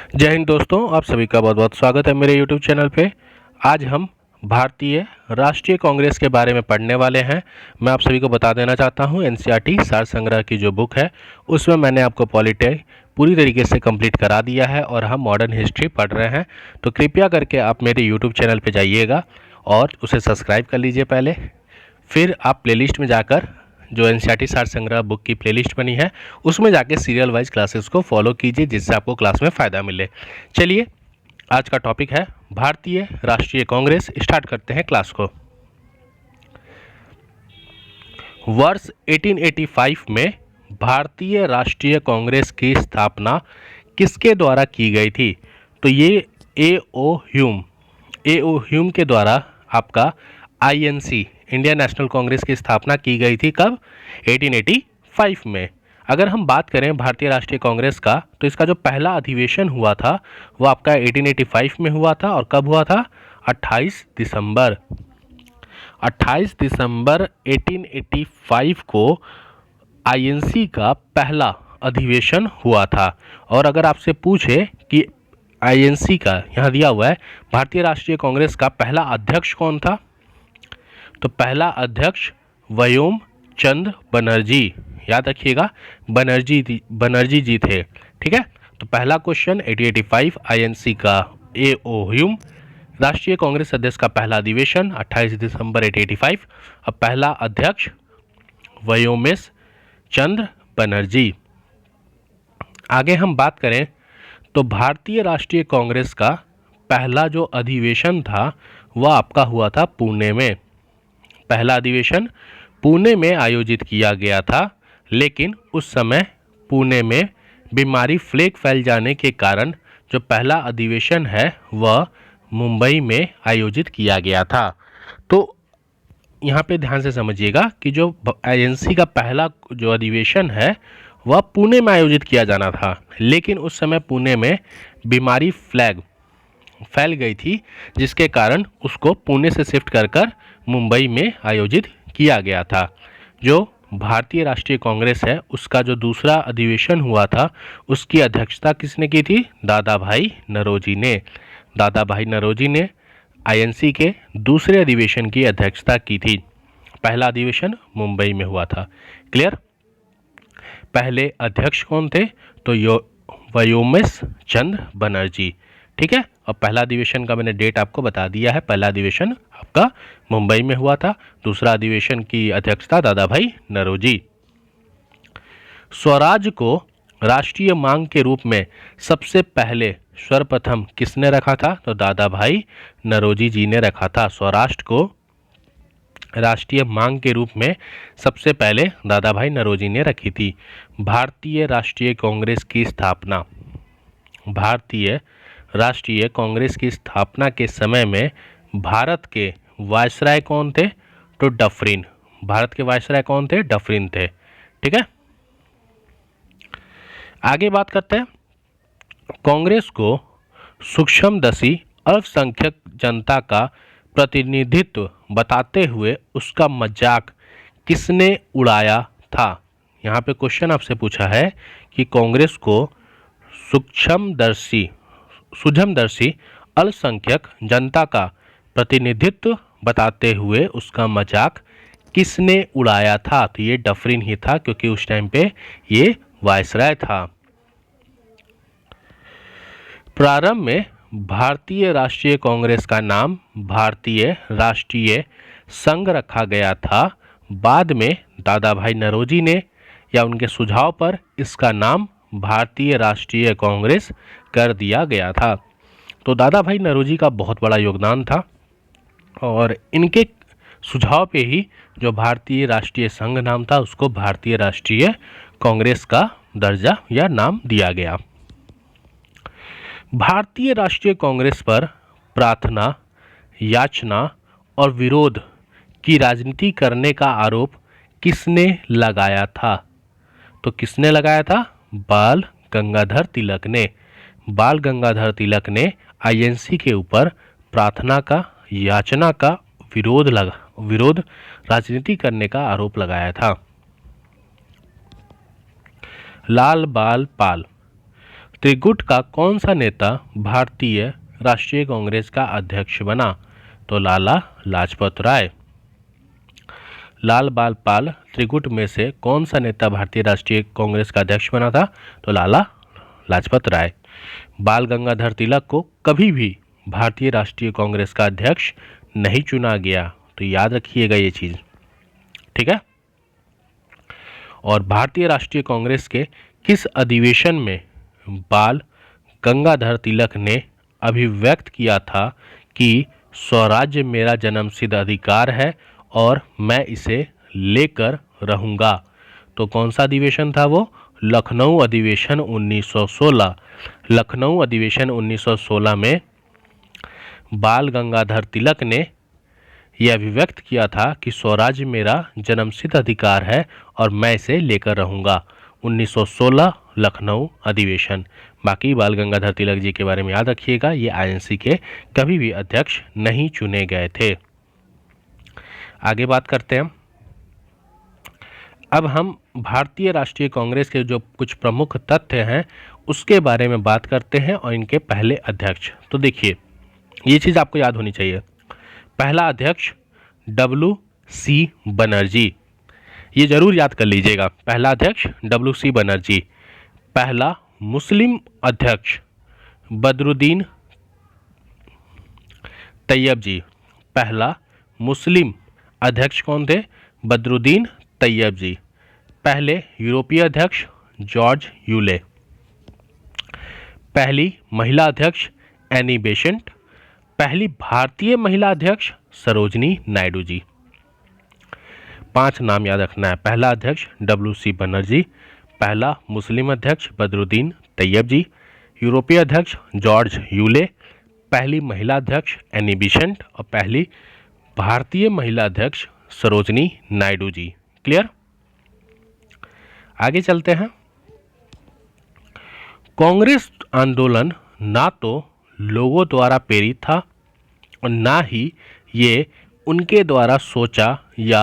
जय हिंद दोस्तों, आप सभी का बहुत बहुत स्वागत है मेरे YouTube चैनल पे। आज हम भारतीय राष्ट्रीय कांग्रेस के बारे में पढ़ने वाले हैं। मैं आप सभी को बता देना चाहता हूं, एनसीईआरटी सार संग्रह की जो बुक है उसमें मैंने आपको पॉलिटी पूरी तरीके से कंप्लीट करा दिया है और हम मॉडर्न हिस्ट्री पढ़ रहे हैं। तो कृपया करके आप मेरे YouTube चैनल पर जाइएगा और उसे सब्सक्राइब कर लीजिए पहले। फिर आप प्लेलिस्ट में जाकर जो एनसीईआरटी सार संग्रह बुक की प्लेलिस्ट बनी है उसमें जाके सीरियल वाइज क्लासेस को फॉलो कीजिए, जिससे आपको क्लास में फ़ायदा मिले। चलिए, आज का टॉपिक है भारतीय राष्ट्रीय कांग्रेस। स्टार्ट करते हैं क्लास को। वर्ष 1885 में भारतीय राष्ट्रीय कांग्रेस की स्थापना किसके द्वारा की गई थी? तो ये ए ओ ह्यूम के द्वारा आपका आईएनसी इंडियन नेशनल कांग्रेस की स्थापना की गई थी। कब? 1885 में। अगर हम बात करें भारतीय राष्ट्रीय कांग्रेस का, तो इसका जो पहला अधिवेशन हुआ था वो आपका 1885 में हुआ था। और कब हुआ था? 28 दिसंबर 1885 को आईएनसी का पहला अधिवेशन हुआ था। और अगर आपसे पूछे कि आईएनसी का, यहाँ दिया हुआ है भारतीय राष्ट्रीय कांग्रेस का पहला अध्यक्ष कौन था, तो पहला अध्यक्ष व्योम चंद बनर्जी, याद रखिएगा बनर्जी जी थे। ठीक है, तो पहला क्वेश्चन 1885 आईएनसी का ए.ओ. ह्यूम, राष्ट्रीय कांग्रेस अध्यक्ष का पहला अधिवेशन 28 दिसंबर 1885, अब पहला अध्यक्ष व्योमेश चंद्र बनर्जी। आगे हम बात करें तो भारतीय राष्ट्रीय कांग्रेस का पहला जो अधिवेशन था वह आपका हुआ था पुणे में। पहला अधिवेशन पुणे में आयोजित किया गया था, लेकिन उस समय पुणे में बीमारी प्लेग फैल जाने के कारण जो पहला अधिवेशन है वह मुंबई में आयोजित किया गया था। तो यहाँ पे ध्यान से समझिएगा कि जो आईएनसी का पहला जो अधिवेशन है वह पुणे में आयोजित किया जाना था, लेकिन उस समय पुणे में बीमारी प्लेग फैल गई थी, जिसके कारण उसको पुणे से शिफ्ट कर मुंबई में आयोजित किया गया था। जो भारतीय राष्ट्रीय कांग्रेस है उसका जो दूसरा अधिवेशन हुआ था उसकी अध्यक्षता किसने की थी? दादा भाई नौरोजी ने। दादा भाई नौरोजी ने आईएनसी के दूसरे अधिवेशन की अध्यक्षता की थी। पहला अधिवेशन मुंबई में हुआ था। क्लियर? पहले अध्यक्ष कौन थे? तो व्योमेश चंद्र बनर्जी। ठीक है, और पहला अधिवेशन का मैंने डेट आपको बता दिया है। पहला अधिवेशन आपका मुंबई में हुआ था, दूसरा अधिवेशन की अध्यक्षता दादा भाई नौरोजी। स्वराज को राष्ट्रीय मांग के रूप में सबसे पहले सर्वप्रथम किसने रखा था? तो दादा भाई नौरोजी जी ने रखा था। स्वराष्ट्र को राष्ट्रीय मांग के रूप में सबसे पहले दादा भाई नौरोजी ने रखी थी। भारतीय राष्ट्रीय कांग्रेस की स्थापना, भारतीय राष्ट्रीय कांग्रेस की स्थापना के समय में भारत के वायसराय कौन थे? तो डफरिन। भारत के वायसराय कौन थे? डफरिन थे। ठीक है, आगे बात करते हैं। कांग्रेस को सूक्ष्मदर्शी अल्पसंख्यक जनता का प्रतिनिधित्व बताते हुए उसका मजाक किसने उड़ाया था? यहाँ पे क्वेश्चन आपसे पूछा है कि कांग्रेस को सूक्ष्मदर्शी अल्पसंख्यक जनता का प्रतिनिधित्व बताते हुए उसका मजाक किसने उड़ाया था? तो ये डफरिन ही था, क्योंकि उस टाइम पे ये वायसराय था। प्रारंभ में भारतीय राष्ट्रीय कांग्रेस का नाम भारतीय राष्ट्रीय संघ रखा गया था। बाद में दादा भाई नौरोजी ने या उनके सुझाव पर इसका नाम भारतीय राष्ट्रीय कांग्रेस कर दिया गया था। तो दादा भाई नौरोजी का बहुत बड़ा योगदान था और इनके सुझाव पे ही जो भारतीय राष्ट्रीय संघ नाम था उसको भारतीय राष्ट्रीय कांग्रेस का दर्जा या नाम दिया गया। भारतीय राष्ट्रीय कांग्रेस पर प्रार्थना, याचना और विरोध की राजनीति करने का आरोप किसने लगाया था? तो किसने लगाया था? बाल गंगाधर तिलक ने। बाल गंगाधर तिलक ने आईएनसी के ऊपर प्रार्थना का, याचना का विरोध राजनीति करने का आरोप लगाया था। लाल बाल पाल, त्रिगुट का कौन सा नेता भारतीय राष्ट्रीय कांग्रेस का अध्यक्ष बना? तो लाला लाजपत राय। लाल बाल पाल त्रिगुट में से कौन सा नेता भारतीय राष्ट्रीय कांग्रेस का अध्यक्ष बना था? तो लाला लाजपत राय। बाल गंगाधर तिलक को कभी भी भारतीय राष्ट्रीय कांग्रेस का अध्यक्ष नहीं चुना गया, तो याद रखिएगा ये चीज, ठीक है। और भारतीय राष्ट्रीय कांग्रेस के किस अधिवेशन में बाल गंगाधर तिलक ने अभिव्यक्त किया था कि स्वराज्य मेरा जन्मसिद्ध अधिकार है और मैं इसे लेकर रहूंगा? तो कौन सा अधिवेशन था वो? लखनऊ अधिवेशन 1916। लखनऊ अधिवेशन 1916 में बाल गंगाधर तिलक ने यह अभिव्यक्त किया था कि स्वराज्य मेरा जन्मसिद्ध अधिकार है और मैं इसे लेकर रहूंगा। 1916 लखनऊ अधिवेशन। बाकी बाल गंगाधर तिलक जी के बारे में याद रखिएगा, ये आईएनसी के कभी भी अध्यक्ष नहीं चुने गए थे। आगे बात करते हैं। अब हम भारतीय राष्ट्रीय कांग्रेस के जो कुछ प्रमुख तथ्य हैं उसके बारे में बात करते हैं और इनके पहले अध्यक्ष। तो देखिए, ये चीज़ आपको याद होनी चाहिए। पहला अध्यक्ष WC बनर्जी, ये जरूर याद कर लीजिएगा। पहला अध्यक्ष WC बनर्जी। पहला मुस्लिम अध्यक्ष बदरुद्दीन तैयब जी। पहला मुस्लिम अध्यक्ष कौन थे? बदरुद्दीन तैयब जी। पहले यूरोपीय अध्यक्ष जॉर्ज यूले। पहली महिला अध्यक्ष एनी बेसेंट। पहली भारतीय महिला अध्यक्ष सरोजनी नायडू जी। 5 नाम याद रखना है। पहला अध्यक्ष WC बनर्जी, पहला मुस्लिम अध्यक्ष बदरुद्दीन तैयब जी, यूरोपीय अध्यक्ष जॉर्ज यूले, पहली महिला अध्यक्ष एनी बेसेंट और पहली भारतीय महिला अध्यक्ष सरोजनी नायडू जी। क्लियर? आगे चलते हैं। कांग्रेस आंदोलन ना तो लोगों द्वारा प्रेरित था और ना ही ये उनके द्वारा सोचा या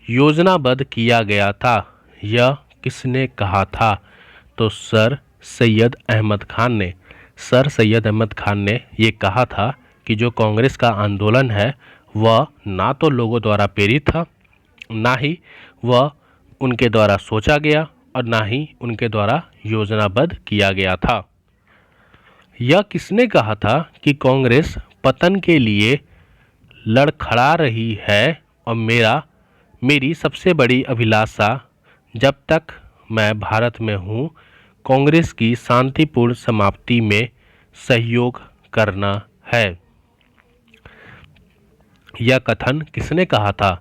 योजनाबद्ध किया गया था। यह किसने कहा था? तो सर सैयद अहमद खान ने। सर सैयद अहमद खान ने ये कहा था कि जो कांग्रेस का आंदोलन है वह ना तो लोगों द्वारा प्रेरित था, ना ही वह उनके द्वारा सोचा गया और ना ही उनके द्वारा योजनाबद्ध किया गया था। यह किसने कहा था कि कांग्रेस पतन के लिए लड़खड़ा रही है और मेरी सबसे बड़ी अभिलाषा जब तक मैं भारत में हूँ कांग्रेस की शांतिपूर्ण समाप्ति में सहयोग करना है। यह कथन किसने कहा था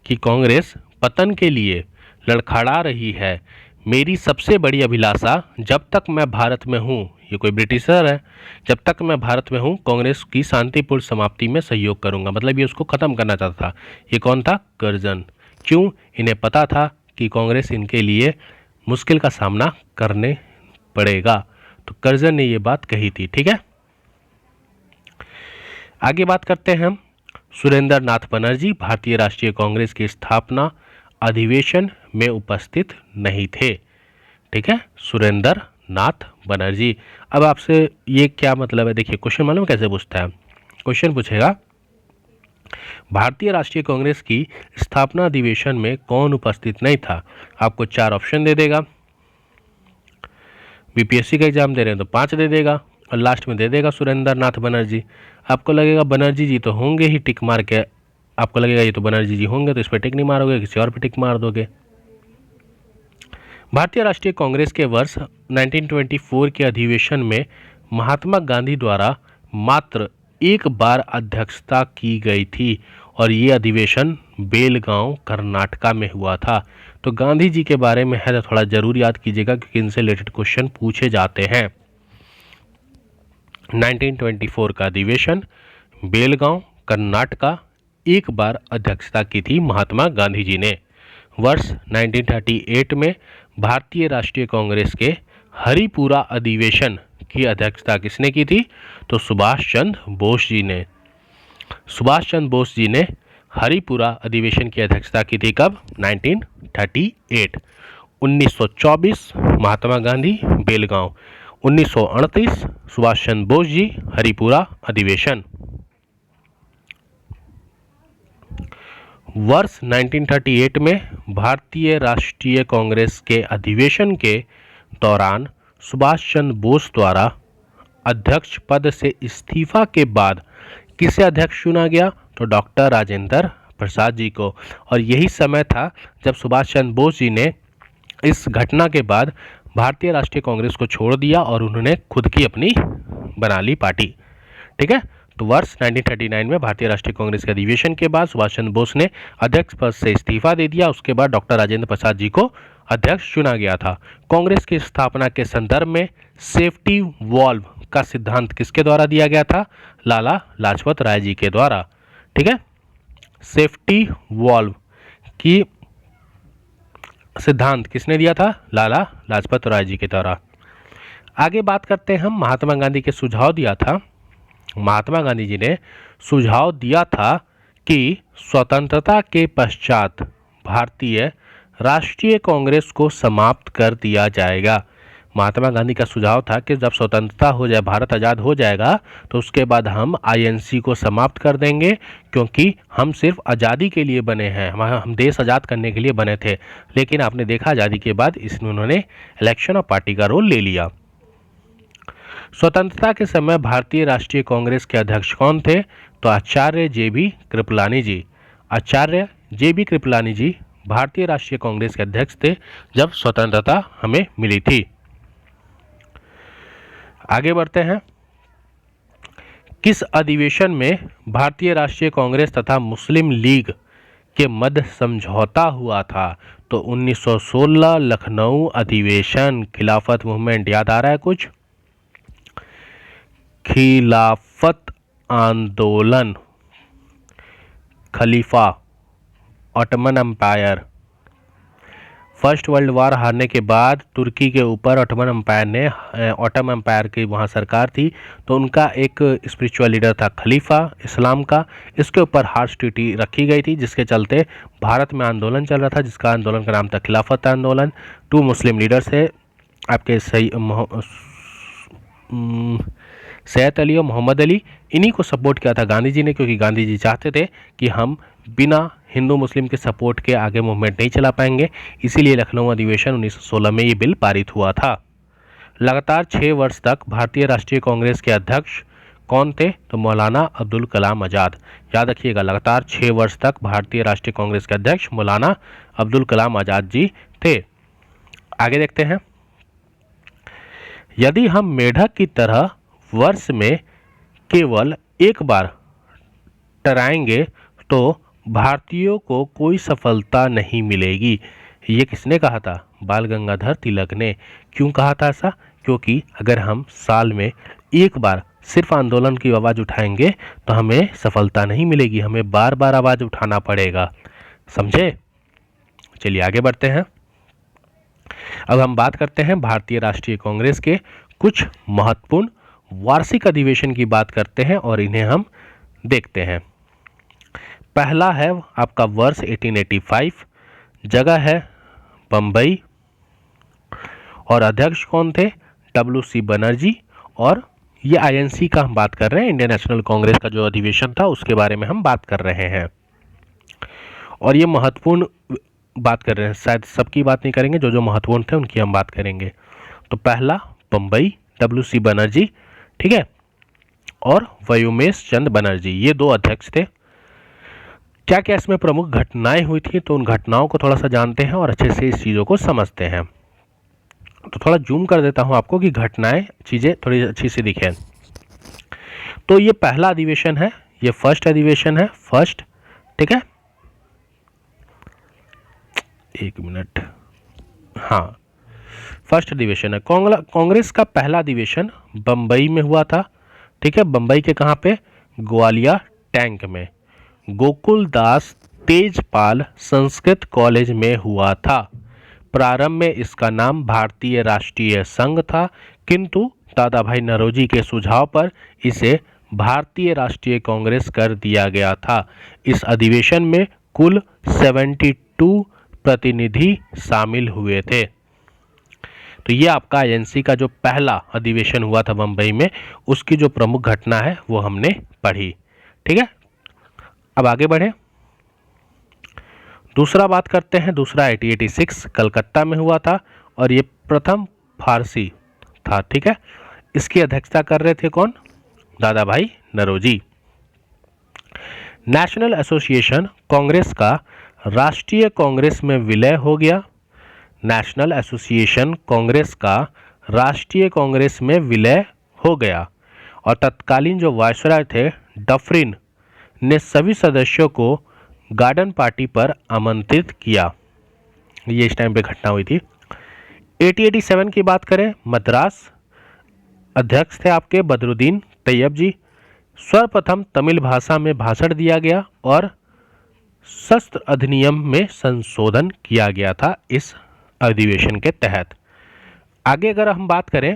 कि कांग्रेस पतन के लिए लड़खड़ा रही है, मेरी सबसे बड़ी अभिलाषा जब तक मैं भारत में हूँ, ये कोई ब्रिटिशर है, जब तक मैं भारत में हूँ कांग्रेस की शांतिपूर्ण समाप्ति में सहयोग करूंगा, मतलब ये उसको ख़त्म करना चाहता था। ये कौन था? कर्जन। क्यों? इन्हें पता था कि कांग्रेस इनके लिए मुश्किल का सामना करने पड़ेगा, तो कर्जन ने ये बात कही थी। ठीक है, आगे बात करते हैं हम। सुरेंद्र नाथ बनर्जी भारतीय राष्ट्रीय कांग्रेस की स्थापना अधिवेशन में उपस्थित नहीं थे। ठीक है, सुरेंद्र नाथ बनर्जी। अब आपसे ये क्या मतलब है? देखिए, क्वेश्चन मालूम कैसे पूछता है? क्वेश्चन पूछेगा भारतीय राष्ट्रीय कांग्रेस की स्थापना अधिवेशन में कौन उपस्थित नहीं था? आपको 4 ऑप्शन दे देगा। बीपीएससी का एग्जाम दे रहे हैं तो 5 दे देगा और लास्ट में दे देगा सुरेंद्र नाथ बनर्जी। आपको लगेगा बनर्जी जी तो होंगे ही, टिक मार के आपको लगेगा ये तो बनर्जी जी होंगे, तो इस पर टिक नहीं मारोगे, किसी और पे टिक मार दोगे। भारतीय राष्ट्रीय कांग्रेस के वर्ष 1924 के अधिवेशन में महात्मा गांधी द्वारा मात्र एक बार अध्यक्षता की गई थी और ये अधिवेशन बेलगांव कर्नाटका में हुआ था। तो गांधी जी के बारे में है तो थोड़ा जरूर याद कीजिएगा क्योंकि इनसे रिलेटेड क्वेश्चन पूछे जाते हैं। 1924 का अधिवेशन बेलगांव कर्नाटका, एक बार अध्यक्षता की थी महात्मा गांधी जी ने। वर्ष 1938 में भारतीय राष्ट्रीय कांग्रेस के हरिपुरा अधिवेशन की अध्यक्षता किसने की थी? तो सुभाष चंद्र बोस जी ने। सुभाष चंद्र बोस जी ने हरिपुरा अधिवेशन की अध्यक्षता की थी कब? 1938। 1924 महात्मा गांधी बेलगांव, 1938 सुभाष चंद्र बोस जी, हरिपुरा अधिवेशन। वर्ष 1938 में भारतीय राष्ट्रीय कांग्रेस के अधिवेशन के दौरान सुभाष चंद्र बोस द्वारा अध्यक्ष पद से इस्तीफा के बाद किसे अध्यक्ष चुना गया? तो डॉक्टर राजेंद्र प्रसाद जी को। और यही समय था जब सुभाष चंद्र बोस जी ने इस घटना के बाद भारतीय राष्ट्रीय कांग्रेस को छोड़ दिया और उन्होंने खुद की अपनी बना ली पार्टी। ठीक है, तो वर्ष 1939 में भारतीय राष्ट्रीय कांग्रेस के अधिवेशन के बाद सुभाष चंद्र बोस ने अध्यक्ष पद से इस्तीफा दे दिया। उसके बाद डॉक्टर राजेंद्र प्रसाद जी को अध्यक्ष चुना गया था। कांग्रेस की स्थापना के संदर्भ में सेफ्टी वॉल्व का सिद्धांत किसके द्वारा दिया गया था? लाला लाजपत राय जी के द्वारा। ठीक है, सेफ्टी वॉल्व की सिद्धांत किसने दिया था? लाला लाजपत राय जी के द्वारा। आगे बात करते हैं हम महात्मा गांधी के सुझाव दिया था। महात्मा गांधी जी ने सुझाव दिया था कि स्वतंत्रता के पश्चात भारतीय राष्ट्रीय कांग्रेस को समाप्त कर दिया जाएगा। महात्मा गांधी का सुझाव था कि जब स्वतंत्रता हो जाए, भारत आज़ाद हो जाएगा, तो उसके बाद हम आईएनसी को समाप्त कर देंगे, क्योंकि हम सिर्फ आज़ादी के लिए बने हैं, हम देश आज़ाद करने के लिए बने थे। लेकिन आपने देखा आज़ादी के बाद इसमें उन्होंने इलेक्शन और पार्टी का रोल ले लिया। स्वतंत्रता के समय भारतीय राष्ट्रीय कांग्रेस के अध्यक्ष कौन थे? तो आचार्य जे.बी. कृपलानी जी। आचार्य जे.बी. कृपलानी जी भारतीय राष्ट्रीय कांग्रेस के अध्यक्ष थे जब स्वतंत्रता हमें मिली थी। आगे बढ़ते हैं। किस अधिवेशन में भारतीय राष्ट्रीय कांग्रेस तथा मुस्लिम लीग के मध्य समझौता हुआ था? तो 1916 लखनऊ अधिवेशन। खिलाफत मूवमेंट याद आ रहा है कुछ? खिलाफत आंदोलन, खलीफा, Ottoman empire. First world war हारने के बाद तुर्की के ऊपर ऑटोमन एम्पायर की वहाँ सरकार थी, तो उनका एक स्पिरिचुअल लीडर था खलीफा इस्लाम का। इसके ऊपर हार्श ट्रीटी रखी गई थी, जिसके चलते भारत में आंदोलन चल रहा था, जिसका आंदोलन का नाम था खिलाफत आंदोलन। 2 मुस्लिम लीडर्स थे आपके सैयद अली और मोहम्मद अली। इन्हीं को सपोर्ट किया था गांधी जी ने, क्योंकि गांधी जी चाहते थे कि हम बिना हिंदू मुस्लिम के सपोर्ट के आगे मूवमेंट नहीं चला पाएंगे। इसीलिए लखनऊ अधिवेशन 1916 में ये बिल पारित हुआ था। लगातार 6 वर्ष तक भारतीय राष्ट्रीय कांग्रेस के अध्यक्ष कौन थे? तो मौलाना अब्दुल कलाम आज़ाद। याद रखिएगा, लगातार 6 वर्ष तक भारतीय राष्ट्रीय कांग्रेस के अध्यक्ष मौलाना अब्दुल कलाम आज़ाद जी थे। आगे देखते हैं। यदि हम मेढक की तरह वर्ष में केवल एक बार टराएंगे तो भारतीयों को कोई सफलता नहीं मिलेगी। ये किसने कहा था? बाल गंगाधर तिलक ने। क्यों कहा था ऐसा? क्योंकि अगर हम साल में एक बार सिर्फ आंदोलन की आवाज़ उठाएंगे तो हमें सफलता नहीं मिलेगी, हमें बार बार आवाज़ उठाना पड़ेगा। समझे? चलिए आगे बढ़ते हैं। अब हम बात करते हैं भारतीय राष्ट्रीय कांग्रेस के कुछ महत्वपूर्ण वार्षिक अधिवेशन की बात करते हैं और इन्हें हम देखते हैं। पहला है आपका वर्ष 1885, जगह है बम्बई, और अध्यक्ष कौन थे? WC बनर्जी। और ये आईएनसी का हम बात कर रहे हैं, इंडियन नेशनल कांग्रेस का जो अधिवेशन था उसके बारे में हम बात कर रहे हैं। और ये महत्वपूर्ण बात कर रहे हैं, शायद सबकी बात नहीं करेंगे, जो जो महत्वपूर्ण थे उनकी हम बात करेंगे। तो पहला बम्बई, WC बनर्जी, ठीक है, और व्योमेश चंद्र बनर्जी, ये 2 अध्यक्ष थे। क्या क्या इसमें प्रमुख घटनाएं हुई थी, तो उन घटनाओं को थोड़ा सा जानते हैं और अच्छे से इस चीज़ों को समझते हैं। तो थोड़ा जूम कर देता हूं आपको कि घटनाएं चीज़ें थोड़ी अच्छी से दिखें। तो ये पहला अधिवेशन है, ये फर्स्ट अधिवेशन है, फर्स्ट, ठीक है, एक मिनट, हाँ, फर्स्ट अधिवेशन है। कांग्रेस का पहला अधिवेशन बम्बई में हुआ था, ठीक है, बम्बई के कहाँ पे? ग्वालिया टैंक में, गोकुल दास तेजपाल संस्कृत कॉलेज में हुआ था। प्रारंभ में इसका नाम भारतीय राष्ट्रीय संघ था, किंतु दादा भाई नौरोजी के सुझाव पर इसे भारतीय राष्ट्रीय कांग्रेस कर दिया गया था। इस अधिवेशन में कुल 72 प्रतिनिधि शामिल हुए थे। तो ये आपका आईएनसी का जो पहला अधिवेशन हुआ था बम्बई में, उसकी जो प्रमुख घटना है वो हमने पढ़ी। ठीक है, अब आगे बढ़े। दूसरा बात करते हैं। दूसरा 1886 कलकत्ता में हुआ था और ये प्रथम फारसी था। ठीक है, इसकी अध्यक्षता कर रहे थे कौन? दादा भाई नौरोजी। नेशनल एसोसिएशन कांग्रेस का राष्ट्रीय कांग्रेस में विलय हो गया। नेशनल एसोसिएशन कांग्रेस का राष्ट्रीय कांग्रेस में विलय हो गया और तत्कालीन जो वायसराय थे डफरिन ने सभी सदस्यों को गार्डन पार्टी पर आमंत्रित किया। ये इस टाइम पे घटना हुई थी। 1887 की बात करें, मद्रास अध्यक्ष थे आपके बदरुद्दीन तैयब जी। सर्वप्रथम तमिल भाषा में भाषण दिया गया और शस्त्र अधिनियम में संशोधन किया गया था इस अधिवेशन के तहत। आगे अगर हम बात करें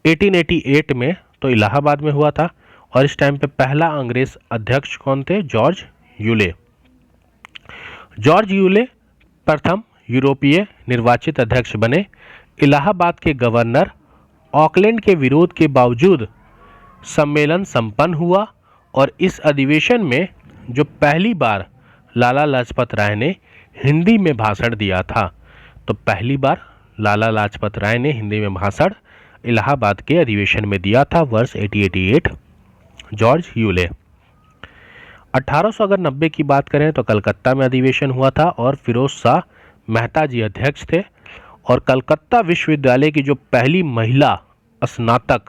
1888 में, तो इलाहाबाद में हुआ था और इस टाइम पे पहला अंग्रेज अध्यक्ष कौन थे? George Yule. जॉर्ज यूले प्रथम यूरोपीय निर्वाचित अध्यक्ष बने। इलाहाबाद के गवर्नर ऑकलैंड के विरोध के बावजूद सम्मेलन संपन्न हुआ और इस अधिवेशन में जो पहली बार लाला लाजपत राय ने हिंदी में भाषण दिया था, तो पहली बार लाला लाजपत राय ने हिंदी में भाषण इलाहाबाद के अधिवेशन में दिया था वर्ष 1888। George Yule. 1890 की बात करें तो कलकत्ता में अधिवेशन हुआ था और फिरोज शाह मेहता जी अध्यक्ष थे और कलकत्ता विश्वविद्यालय की जो पहली महिला स्नातक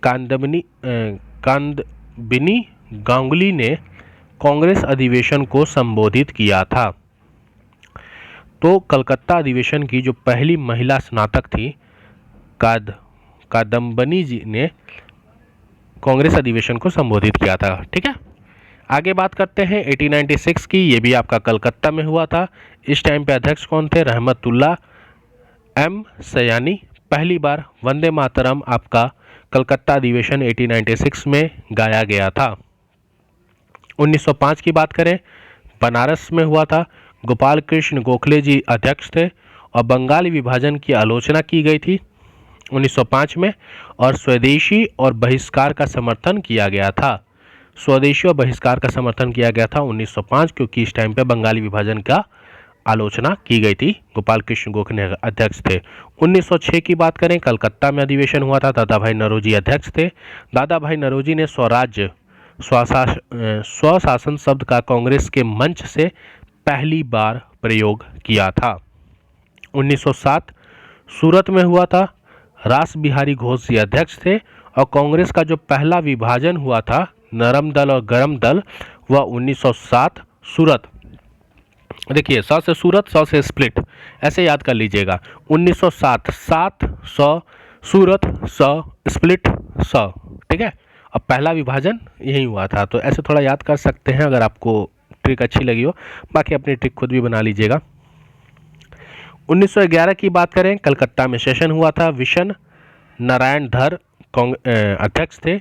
कादम्बिनी गांगुली ने कांग्रेस अधिवेशन को संबोधित किया था। तो कलकत्ता अधिवेशन की जो पहली महिला स्नातक थी कादम्बिनी जी ने कांग्रेस अधिवेशन को संबोधित किया था। ठीक है, आगे बात करते हैं 1896 की। ये भी आपका कलकत्ता में हुआ था। इस टाइम पे अध्यक्ष कौन थे? रहमतुल्ला एम सयानी। पहली बार वंदे मातरम आपका कलकत्ता अधिवेशन 1896 में गाया गया था। 1905 की बात करें, बनारस में हुआ था। गोपाल कृष्ण गोखले जी अध्यक्ष थे और बंगाली विभाजन की आलोचना की गई थी 1905 में और स्वदेशी और बहिष्कार का समर्थन किया गया था। स्वदेशी और बहिष्कार का समर्थन किया गया था 1905, क्योंकि इस टाइम पे बंगाली विभाजन का आलोचना की गई थी। गोपाल कृष्ण गोखले अध्यक्ष थे। 1906 की बात करें, कलकत्ता में अधिवेशन हुआ था। दादा भाई नौरोजी अध्यक्ष थे। दादा भाई नौरोजी ने स्वराज्य स्वशासन शब्द का कांग्रेस के मंच से पहली बार प्रयोग किया था। 1907 सूरत में हुआ था। रास बिहारी घोष जी अध्यक्ष थे और कांग्रेस का जो पहला विभाजन हुआ था नरम दल और गरम दल, वह 1907 सूरत। देखिए 100 से सूरत, 100 से स्प्लिट, ऐसे याद कर लीजिएगा। 1907 7 100 सूरत, 100 स्प्लिट 100। ठीक है, अब पहला विभाजन यही हुआ था, तो ऐसे थोड़ा याद कर सकते हैं अगर आपको ट्रिक अच्छी लगी हो। बाकी अपनी ट्रिक खुद भी बना लीजिएगा। 1911 की बात करें, कलकत्ता में सेशन हुआ था। विशन नारायण धर अध्यक्ष थे।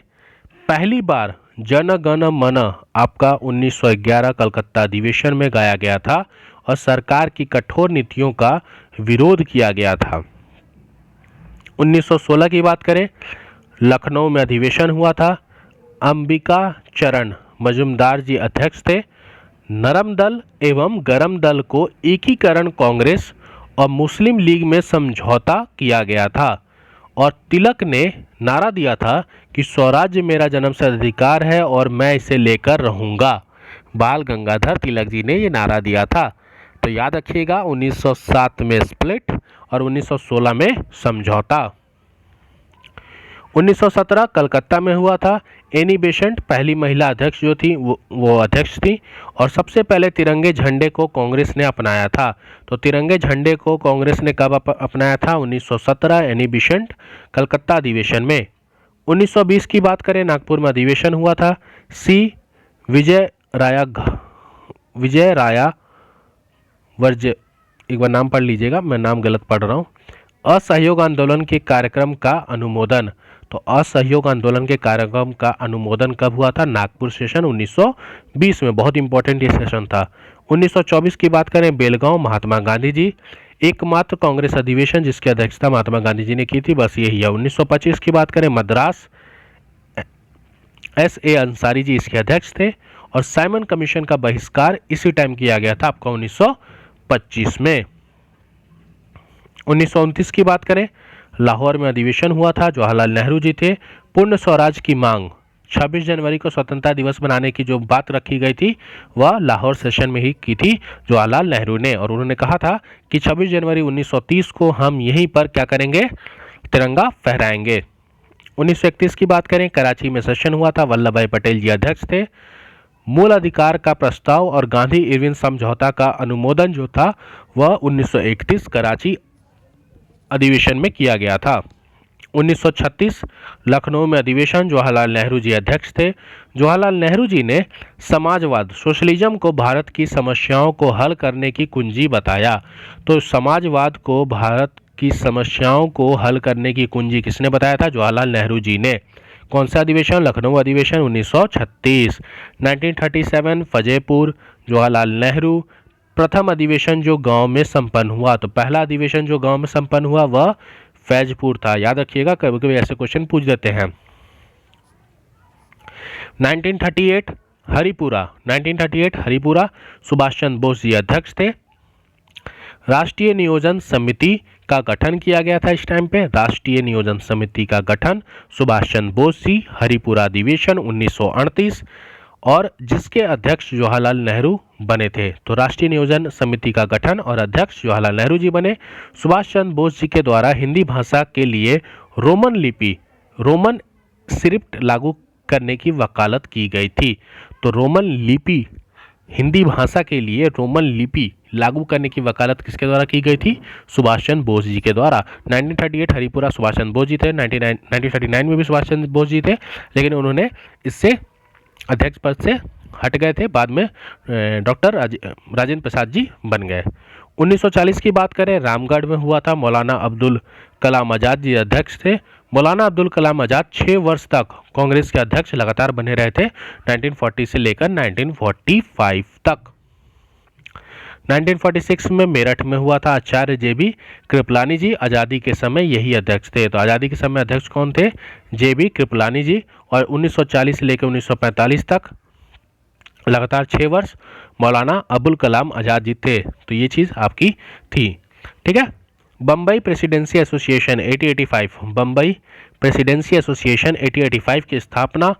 पहली बार जन गण मन आपका 1911 कलकत्ता अधिवेशन में गाया गया था और सरकार की कठोर नीतियों का विरोध किया गया था। 1916 की बात करें, लखनऊ में अधिवेशन हुआ था। अंबिका चरण मजुमदार जी अध्यक्ष थे। नरम दल एवं गरम दल को एकीकरण कांग्रेस और मुस्लिम लीग में समझौता किया गया था और तिलक ने नारा दिया था कि स्वराज्य मेरा जन्मसिद्ध अधिकार है और मैं इसे लेकर रहूंगा। बाल गंगाधर तिलक जी ने ये नारा दिया था। तो याद रखिएगा 1907 में स्प्लिट और 1916 में समझौता। 1917 कलकत्ता में हुआ था। एनी बेसेंट पहली महिला अध्यक्ष जो थी वो अध्यक्ष थी और सबसे पहले तिरंगे झंडे को कांग्रेस ने अपनाया था। तो तिरंगे झंडे को कांग्रेस ने कब अपनाया था? 1917 एनी बेसेंट कलकत्ता अधिवेशन में। 1920 की बात करें, नागपुर में अधिवेशन हुआ था। सी विजय राया वर्ज, एक बार नाम पढ़ लीजिएगा, मैं नाम गलत पढ़ रहा हूँ। असहयोग आंदोलन के कार्यक्रम का अनुमोदन। तो असहयोग आंदोलन के कार्यक्रम का अनुमोदन कब हुआ था? नागपुर सेशन 1920 में। बहुत इंपॉर्टेंट ये सेशन था। 1924 की बात करें, बेलगांव महात्मा गांधी जी। एकमात्र कांग्रेस अधिवेशन जिसकी अध्यक्षता महात्मा गांधी जी ने की थी, बस यही है। 1925 की बात करें, मद्रास S.A. अंसारी जी इसके अध्यक्ष थे और साइमन कमीशन का बहिष्कार इसी टाइम किया गया था आपका 1925 में। 1929 की बात करें, लाहौर में अधिवेशन हुआ था, जवाहरलाल नेहरू जी थे। पूर्ण स्वराज की मांग 26 जनवरी को स्वतंत्रता दिवस बनाने की जो बात रखी गई थी वह लाहौर सेशन में ही की थी जवाहरलाल नेहरू ने, और उन्होंने कहा था कि 26 जनवरी 1930 को हम यहीं पर क्या करेंगे, तिरंगा फहराएंगे। 1931 की बात करें, कराची में सेशन हुआ था, वल्लभ भाई पटेल जी अध्यक्ष थे। मूल अधिकार का प्रस्ताव और गांधी इरविन समझौता का अनुमोदन जो था वह 1931 कराची अधिवेशन में किया गया था। 1936 लखनऊ में अधिवेशन, जवाहरलाल नेहरू जी अध्यक्ष थे। जवाहरलाल नेहरू जी ने समाजवाद, सोशलिज्म को भारत की समस्याओं को हल करने की कुंजी बताया। तो समाजवाद को भारत की समस्याओं को हल करने की कुंजी किसने बताया था? जवाहरलाल नेहरू जी ने। कौन सा अधिवेशन? लखनऊ अधिवेशन 1936। 1937 फतेहपुर, जवाहरलाल नेहरू। प्रथम अधिवेशन जो गांव में संपन्न हुआ, तो पहला अधिवेशन जो गांव में संपन्न हुआ वह फैजपुर था। याद रखिएगा, कभी कभी ऐसे क्वेश्चन पूछ देते हैं। 1938 हरिपुरा, 1938 हरिपुरा, सुभाष चंद्र बोस जी अध्यक्ष थे। राष्ट्रीय नियोजन समिति का गठन किया गया था इस टाइम पे, राष्ट्रीय नियोजन समिति का गठन, सुभाष चंद्र बोस जी, हरिपुरा अधिवेशन 1938, और जिसके अध्यक्ष जवाहरलाल नेहरू बने थे। तो राष्ट्रीय नियोजन समिति का गठन और अध्यक्ष जवाहरलाल नेहरू जी बने। सुभाष चंद्र बोस जी के द्वारा हिंदी भाषा के लिए रोमन लिपि, रोमन स्क्रिप्ट लागू करने की वकालत की गई थी। तो रोमन लिपि, हिंदी भाषा के लिए रोमन लिपि लागू करने की वकालत किसके द्वारा की गई थी? सुभाष चंद्र बोस जी के द्वारा। 1938 हरिपुरा सुभाष चंद्र बोस जी थे। 1939 में भी सुभाष चंद्र बोस जी थे, लेकिन उन्होंने इससे अध्यक्ष पद से हट गए थे, बाद में डॉक्टर राजेंद्र प्रसाद जी बन गए। 1940 की बात करें, रामगढ़ में हुआ था, मौलाना अब्दुल कलाम आज़ाद जी अध्यक्ष थे। मौलाना अब्दुल कलाम आज़ाद 6 वर्ष तक कांग्रेस के अध्यक्ष लगातार बने रहे थे, 1940 से लेकर 1945 तक। 1946 में मेरठ में हुआ था, आचार्य JB कृपलानी जी आज़ादी के समय यही अध्यक्ष थे। तो आज़ादी के समय अध्यक्ष कौन थे? JB कृपलानी जी। और 1940 से लेकर 1945 तक लगातार 6 वर्ष मौलाना अबुल कलाम आज़ाद जी थे। तो ये चीज़ आपकी थी, ठीक है। Bombay presidency association 1885, Bombay presidency association 1885 की स्थापना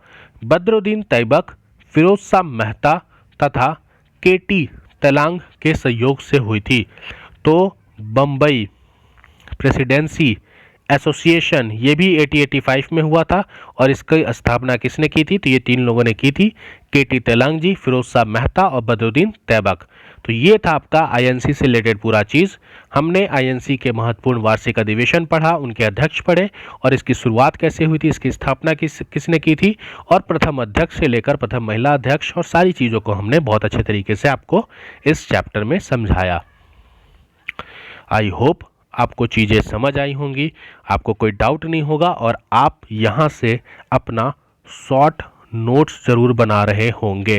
बद्रुद्दीन तैयबक, फिरोज शाह मेहता तथा KT तेलांग के सहयोग से हुई थी। तो बम्बई प्रेसिडेंसी एसोसिएशन ये भी 1885 में हुआ था, और इसकी स्थापना किसने की थी? तो ये 3 लोगों ने की थी, KT तेलांग जी, फिरोज शाह मेहता और बद्रुद्दीन तैयबक। तो ये था आपका INC से रिलेटेड पूरा चीज़। हमने INC के महत्वपूर्ण वार्षिक अधिवेशन पढ़ा, उनके अध्यक्ष पढ़े, और इसकी शुरुआत कैसे हुई थी, इसकी स्थापना किसने की थी, और प्रथम अध्यक्ष से लेकर प्रथम महिला अध्यक्ष, और सारी चीज़ों को हमने बहुत अच्छे तरीके से आपको इस चैप्टर में समझाया। आई होप आपको चीज़ें समझ आई होंगी, आपको कोई डाउट नहीं होगा, और आप यहाँ से अपना शॉर्ट नोट्स जरूर बना रहे होंगे।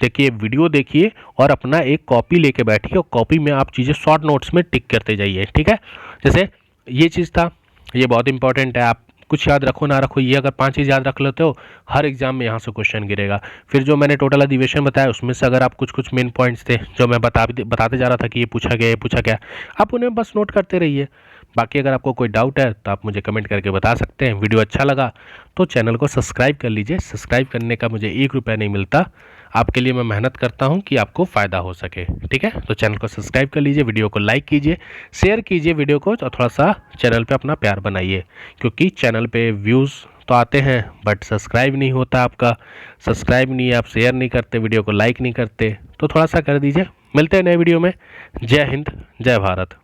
देखिए, वीडियो देखिए और अपना एक कॉपी लेके बैठिए, और कॉपी में आप चीज़ें शॉर्ट नोट्स में टिक करते जाइए, ठीक है। जैसे ये चीज़ था, ये बहुत इंपॉर्टेंट है, आप कुछ याद रखो ना रखो, ये अगर 5 चीज़ याद रख लेते हो, हर एग्जाम में यहाँ से क्वेश्चन गिरेगा। फिर जो मैंने टोटल अधिवेशन बताया, उसमें से अगर आप कुछ मेन पॉइंट्स थे जो मैं बताते जा रहा था कि ये पूछा गया, आप उन्हें बस नोट करते रहिए। बाकी अगर आपको कोई डाउट है तो आप मुझे कमेंट करके बता सकते हैं। वीडियो अच्छा लगा तो चैनल को सब्सक्राइब कर लीजिए। सब्सक्राइब करने का मुझे 1 रुपया नहीं मिलता, आपके लिए मैं मेहनत करता हूं कि आपको फ़ायदा हो सके, ठीक है। तो चैनल को सब्सक्राइब कर लीजिए, वीडियो को लाइक कीजिए, शेयर कीजिए वीडियो को, और थोड़ा सा चैनल पे अपना प्यार बनाइए, क्योंकि चैनल पे व्यूज़ तो आते हैं बट सब्सक्राइब नहीं होता आपका। सब्सक्राइब नहीं है, आप शेयर नहीं करते, वीडियो को लाइक नहीं करते, तो थोड़ा सा कर दीजिए। मिलते हैं नए वीडियो में। जय हिंद, जय भारत।